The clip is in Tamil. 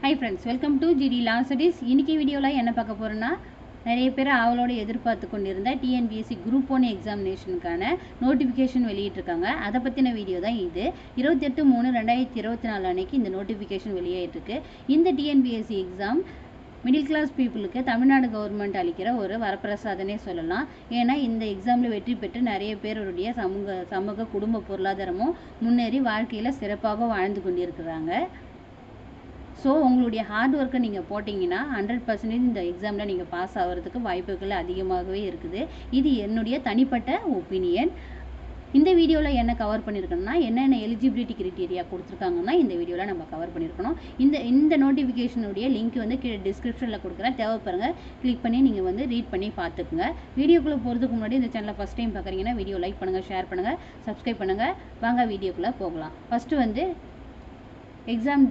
Hi friends, welcome to GD Law Studies. இன்னைக்கு வீடியோல என்ன பார்க்க போறோம்னா நிறைய பேர் அவளோட எதிர்பார்த்து கொண்டிருந்த டிஎன்பிஎஸ்சி குரூப் 1 எக்ஸாமினேஷனுக்கான நோட்டிஃபிகேஷன் வெளியிட்டிருக்காங்க. அதை பற்றின வீடியோ தான் இது. 28/3/2024 அன்னைக்கு இந்த நோட்டிஃபிகேஷன் வெளியாயிருக்கு. இந்த டிஎன்பிஎஸ்சி எக்ஸாம் மிடில் கிளாஸ் பீப்புளுக்கு தமிழ்நாடு கவர்மெண்ட் அளிக்கிற ஒரு வரப்பிரசாதனே சொல்லலாம். ஏன்னா இந்த எக்ஸாமில் வெற்றி பெற்று நிறைய பேருடைய சமூக குடும்ப பொருளாதாரமும் முன்னேறி வாழ்க்கையில் சிறப்பாக வாழ்ந்து கொண்டிருக்கிறாங்க. ஸோ உங்களுடைய ஹார்ட் ஒர்க்கை நீங்கள் போட்டிங்கன்னா 100% இந்த எக்ஸாமில் நீங்கள் பாஸ் ஆகிறதுக்கு வாய்ப்புகள் அதிகமாகவே இருக்குது. இது என்னுடைய தனிப்பட்ட ஒப்பீனியன். இந்த வீடியோவில் என்ன கவர் பண்ணியிருக்கோம்னா என்னென்ன எலிஜிபிலிட்டி கிரைட்டீரியா கொடுத்துருக்காங்கன்னா இந்த வீடியோவில் நம்ம கவர் பண்ணியிருக்கணும். இந்த நோட்டிஃபிகேஷனுடைய லிங்க் வந்து கீழே டிஸ்கிரிப்ஷனில் கொடுக்குறேன், தேவைப்படுங்க கிளிக் பண்ணி நீங்கள் வந்து ரீட் பண்ணி பார்த்துக்குங்க. வீடியோக்குள்ளே போகிறதுக்கு முன்னாடி இந்த சேனலை ஃபஸ்ட் டைம் பார்க்குறீங்கன்னா வீடியோ லைக் பண்ணுங்கள், ஷேர் பண்ணுங்கள், சப்ஸ்கிரைப் பண்ணுங்கள். வாங்க வீடியோக்குள்ளே போகலாம். ஃபஸ்ட்டு வந்து எக்ஸாம்